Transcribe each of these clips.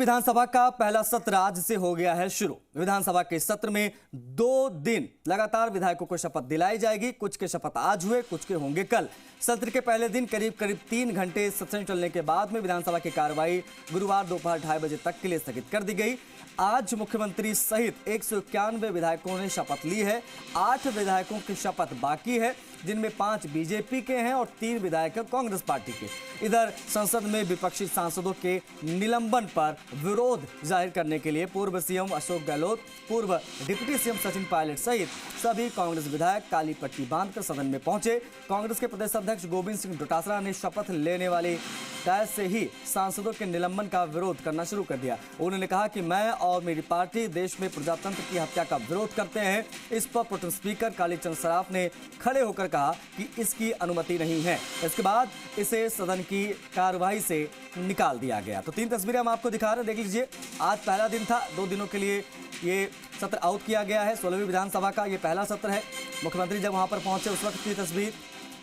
विधानसभा का पहला सत्र आज से हो गया है शुरू। विधानसभा के सत्र में 2 दिन लगातार विधायकों को शपथ दिलाई जाएगी। कुछ के शपथ आज हुए, कुछ के होंगे कल। सत्र के पहले दिन करीब 3 घंटे सत्संग चलने के बाद में विधानसभा की कार्रवाई गुरुवार दोपहर 2:30 बजे तक के लिए स्थगित कर दी गई। आज मुख्यमंत्री सहित 191 विधायकों ने शपथ ली है। 8 विधायकों की शपथ बाकी है, जिनमें 5 बीजेपी के हैं और 3 विधायक कांग्रेस पार्टी के। इधर संसद में विपक्षी सांसदों के निलंबन पर विरोध जाहिर करने के लिए पूर्व सीएम अशोक गहलोत, पूर्व डिप्टी सीएम सचिन पायलट सहित सभी कांग्रेस विधायक काली पट्टी बांधकर सदन में पहुंचे। कांग्रेस के प्रदेश अध्यक्ष गोविंद सिंह डोटासरा ने शपथ लेने वाली डायस से ही सांसदों के निलंबन का विरोध करना शुरू कर दिया। उन्होंने कहा कि मैं और मेरी पार्टी देश में प्रजातंत्र की हत्या का विरोध करते हैं। इस पर प्रोटेम स्पीकर कालीचरण सराफ ने खड़े होकर कहा कि इसकी अनुमति नहीं है। इसके बाद इसे सदन की कार्यवाही से निकाल दिया गया। तो 3 तस्वीरें हम आपको दिखा रहे हैं, देख लीजिए। आज पहला दिन था, 2 दिनों के लिए ये सत्र आउट किया गया है। 16वीं विधानसभा का ये पहला सत्र है। मुख्यमंत्री जब वहां पर पहुंचे उस वक्त की तस्वीर,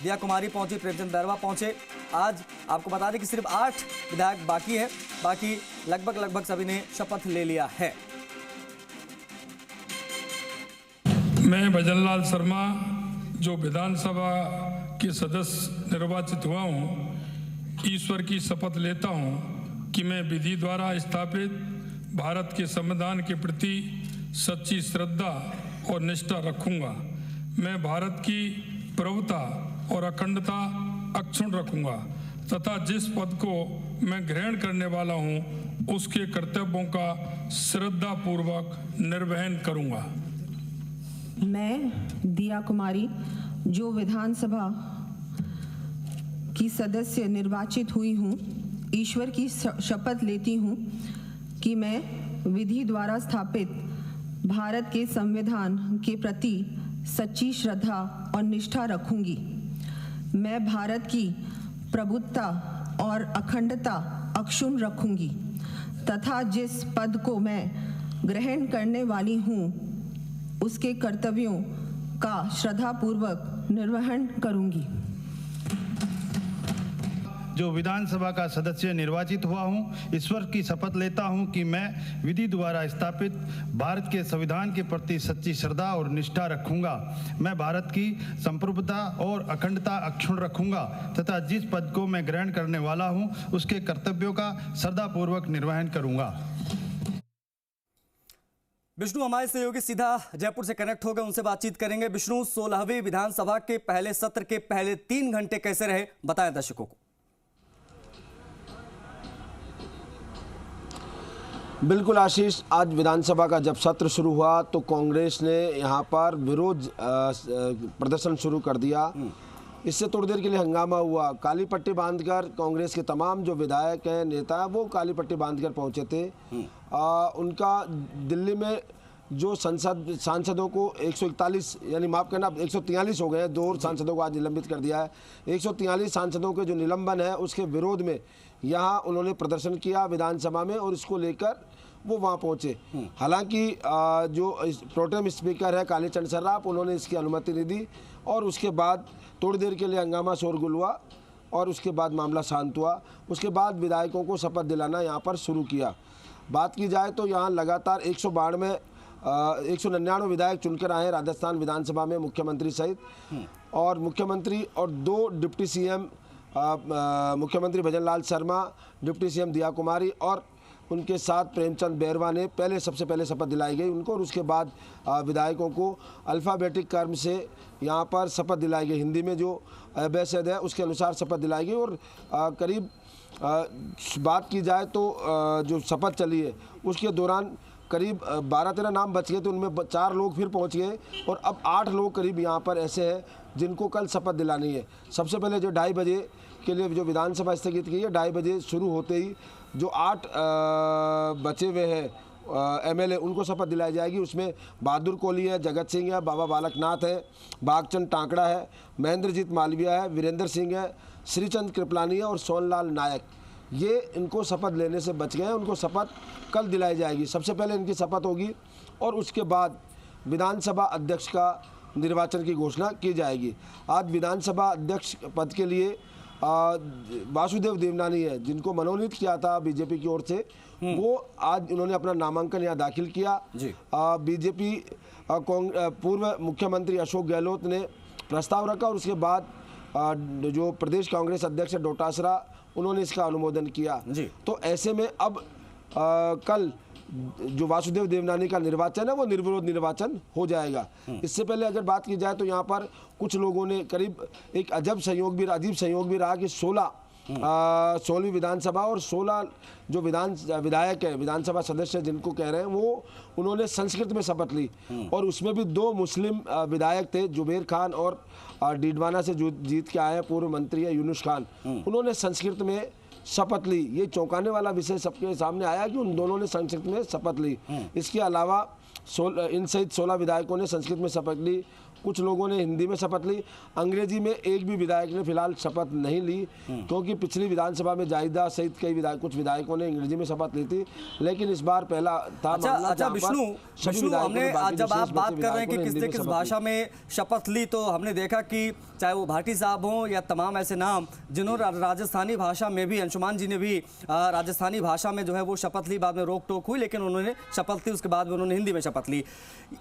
दिया कुमारी पहुंची, प्रेमचंद बैरवा पहुंचे। आज आपको बता दें कि सिर्फ 8 विधायक बाकी है, बाकी लगभग सभी ने शपथ ले लिया है। मैं भजनलाल शर्मा जो विधानसभा के सदस्य निर्वाचित हुआ हूँ, ईश्वर की शपथ लेता हूँ कि मैं विधि द्वारा स्थापित भारत के संविधान के प्रति सच्ची श्रद्धा और निष्ठा रखूँगा। मैं भारत की प्रभुता और अखंडता अक्षुण्ण रखूँगा तथा जिस पद को मैं ग्रहण करने वाला हूँ उसके कर्तव्यों का श्रद्धापूर्वक निर्वहन करूँगा। मैं दिया कुमारी जो विधानसभा की सदस्य निर्वाचित हुई हूँ, ईश्वर की शपथ लेती हूँ कि मैं विधि द्वारा स्थापित भारत के संविधान के प्रति सच्ची श्रद्धा और निष्ठा रखूंगी। मैं भारत की प्रभुत्ता और अखंडता अक्षुण्ण रखूंगी तथा जिस पद को मैं ग्रहण करने वाली हूँ उसके कर्तव्यों का श्रद्धापूर्वक निर्वहन करूंगी। जो विधानसभा का सदस्य निर्वाचित हुआ हूं, ईश्वर की शपथ लेता हूं कि मैं विधि द्वारा स्थापित भारत के संविधान के प्रति सच्ची श्रद्धा और निष्ठा रखूंगा। मैं भारत की संप्रभुता और अखंडता अक्षुण्ण रखूंगा तथा जिस पद को मैं ग्रहण करने वाला हूं उसके कर्तव्यों का श्रद्धापूर्वक निर्वहन करूंगा। विष्णु हमारे सहयोगी सीधा जयपुर से कनेक्ट हो गए, उनसे बातचीत करेंगे। विष्णु, 16वीं विधानसभा के पहले सत्र के पहले 3 घंटे कैसे रहे, बताएं दर्शकों को। बिल्कुल आशीष, आज विधानसभा का जब सत्र शुरू हुआ तो कांग्रेस ने यहाँ पर विरोध प्रदर्शन शुरू कर दिया। इससे थोड़ी देर के लिए हंगामा हुआ। काली पट्टी बांधकर कांग्रेस के तमाम जो विधायक हैं, नेता हैं, वो काली पट्टी बांधकर पहुँचे थे। उनका दिल्ली में जो सांसदों को 141 यानी माफ़ करना 143 हो गए हैं, 2 सांसदों को आज निलंबित कर दिया है। 143 सांसदों के जो निलंबन है उसके विरोध में यहाँ उन्होंने प्रदर्शन किया विधानसभा में और इसको लेकर वो वहाँ पहुँचे। हालांकि जो प्रोटेम स्पीकर है कालीचरण सराफ, उन्होंने इसकी अनुमति नहीं दी और उसके बाद थोड़ी देर के लिए हंगामा शोरगुल हुआ और उसके बाद मामला शांत हुआ। उसके बाद विधायकों को शपथ दिलाना यहाँ पर शुरू किया। बात की जाए तो यहाँ लगातार 199 विधायक चुनकर आए राजस्थान विधानसभा में, मुख्यमंत्री सहित। और मुख्यमंत्री और 2 डिप्टी सीएम, मुख्यमंत्री भजनलाल शर्मा, डिप्टी सीएम दिया कुमारी और उनके साथ प्रेमचंद बैरवा ने सबसे पहले शपथ दिलाई गई उनको। और उसके बाद विधायकों को अल्फ़ाबेटिक क्रम से यहाँ पर शपथ दिलाई गई। हिंदी में जो बैसद है उसके अनुसार शपथ दिलाई गई। और करीब बात की जाए तो जो शपथ चली है उसके दौरान करीब 12-13 नाम बच गए थे, उनमें 4 लोग फिर पहुंच गए और अब 8 लोग करीब यहाँ पर ऐसे हैं जिनको कल शपथ दिलानी है। सबसे पहले जो 2:30 बजे के लिए जो विधानसभा स्थगित की है, 2:30 बजे शुरू होते ही जो 8 बचे हुए हैं एमएलए उनको शपथ दिलाई जाएगी। उसमें बहादुर कोहली है, जगत सिंह है, बाबा बालकनाथ है, भागचंद टांकड़ा है, महेंद्रजीत मालवीय है, वीरेंद्र सिंह है, श्रीचंद कृपलानी है और सोनलाल नायक। ये इनको शपथ लेने से बच गए हैं, उनको शपथ कल दिलाई जाएगी। सबसे पहले इनकी शपथ होगी और उसके बाद विधानसभा अध्यक्ष का निर्वाचन की घोषणा की जाएगी। आज विधानसभा अध्यक्ष पद के लिए वासुदेव देवनानी है जिनको मनोनीत किया था बीजेपी की ओर से, वो आज उन्होंने अपना नामांकन यहाँ दाखिल किया। बीजेपी पूर्व मुख्यमंत्री अशोक गहलोत ने प्रस्ताव रखा और उसके बाद जो प्रदेश कांग्रेस अध्यक्ष डोटासरा उन्होंने इसका अनुमोदन किया। तो ऐसे में अब कल जो वासुदेव देवनानी का निर्वाचन है वो निर्विरोध निर्वाचन हो जाएगा। इससे पहले अगर बात की जाए तो यहाँ पर कुछ लोगों ने करीब एक अजीब संयोग भी रहा कि 16वीं विधानसभा और 16 जो विधायक है, विधानसभा सदस्य जिनको कह रहे हैं, वो उन्होंने संस्कृत में शपथ ली और उसमें भी 2 मुस्लिम विधायक थे, जुबेर खान और डीडवाना से जीत के आए हैं पूर्व मंत्री है यूनुस खान, उन्होंने संस्कृत में शपथ ली। ये चौंकाने वाला विषय सबके सामने आया कि उन दोनों ने संस्कृत में शपथ ली। इसके अलावा इन सहित 16 विधायकों ने संस्कृत में शपथ ली, कुछ लोगों ने हिंदी में शपथ ली। अंग्रेजी में एक भी विधायक ने फिलहाल शपथ नहीं ली, क्योंकि पिछली विधानसभा में जाहिदा सहित कुछ विधायकों ने अंग्रेजी में शपथ ली थी, लेकिन इस बार पहला था। अच्छा विष्णु, हमने जब आप बात कर रहे हैं कि किसने किस भाषा में शपथ ली, तो हमने देखा कि चाहे वो भाटी साहब हों या तमाम ऐसे नाम जिन्होंने राजस्थानी भाषा में भी, अंशुमान जी ने भी राजस्थानी भाषा में जो है वो शपथ ली, बाद में रोक टोक हुई, लेकिन उन्होंने शपथ ली, उसके बाद में उन्होंने हिंदी में शपथ ली।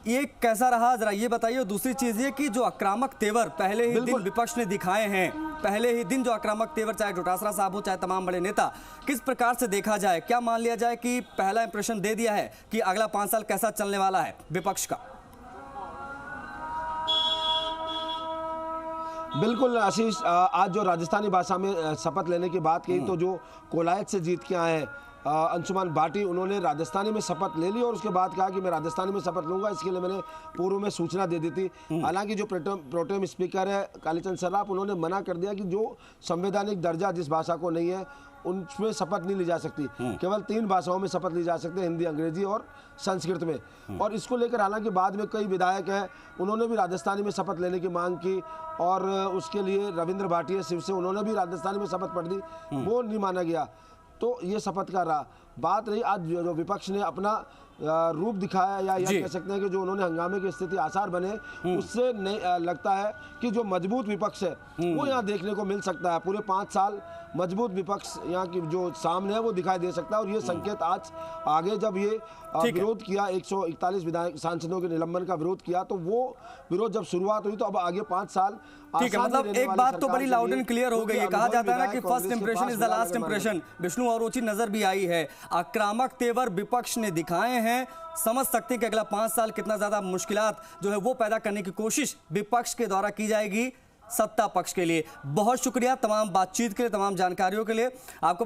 ये कैसा रहा, जरा ये बताइए। दूसरी चीज ये कि जो आक्रामक तेवर पहले ही दिन विपक्ष ने दिखाए हैं, पहले ही दिन जो आक्रामक तेवर, चाहे डोटासरा साहब हो चाहे तमाम बड़े नेता, किस प्रकार से देखा जाए, क्या मान लिया जाए कि पहला इंप्रेशन दे दिया है कि अगला 5 साल कैसा चलने वाला है विपक्ष का? बिल्कुल आशीष, आज जो राजस्थानी भाषा में शपथ लेने की बात की, तो जो कोलायत से जीत के आए हैं अंशुमान भाटी, उन्होंने राजस्थानी में शपथ ले ली और उसके बाद कहा कि मैं राजस्थानी में शपथ लूंगा। इसके लिए मैंने पूर्व में सूचना दे दी थी। हालांकि जो प्रोटेम स्पीकर है कालीचंद सर्राफ, उन्होंने मना कर दिया कि जो संवैधानिक दर्जा जिस भाषा को नहीं है उनमें शपथ नहीं ली जा सकती, केवल 3 भाषाओं में शपथ ली जा सकती है, हिंदी, अंग्रेजी और संस्कृत में। और इसको लेकर हालांकि बाद में कई विधायक हैं, उन्होंने भी राजस्थानी में शपथ लेने की मांग की और उसके लिए रविंद्र भाटिया शिव से उन्होंने भी राजस्थानी में शपथ पढ़ दी, वो नहीं माना गया। तो ये शपथ का रहा। बात रही आज जो विपक्ष ने अपना रूप दिखाया, या कह सकते हैं कि जो उन्होंने हंगामे की स्थिति आसार बने, उससे नहीं लगता है कि जो मजबूत विपक्ष है वो यहाँ देखने को मिल सकता है। पूरे 5 साल मजबूत विपक्ष यहाँ की जो सामने है वो दिखाई दे सकता है। और ये संकेत आज आगे जब ये विरोध किया, 141 विधायक सांसदों के निलंबन का विरोध किया, तो वो विरोध जब शुरुआत हुई तो अब आगे 5 साल ठीक है। मतलब एक बात तो बड़ी लाउड एंड क्लियर हो गई है, कहा जाता है ना कि first impression is the last impression. Vishnu, और उचित नजर भी आई है, आक्रामक तेवर विपक्ष ने दिखाए हैं। समझ सकते हैं कि अगला 5 साल कितना ज्यादा मुश्किलात जो है वो पैदा करने की कोशिश विपक्ष के द्वारा की जाएगी सत्ता पक्ष के लिए। बहुत शुक्रिया तमाम बातचीत के लिए, तमाम जानकारियों के लिए। आपको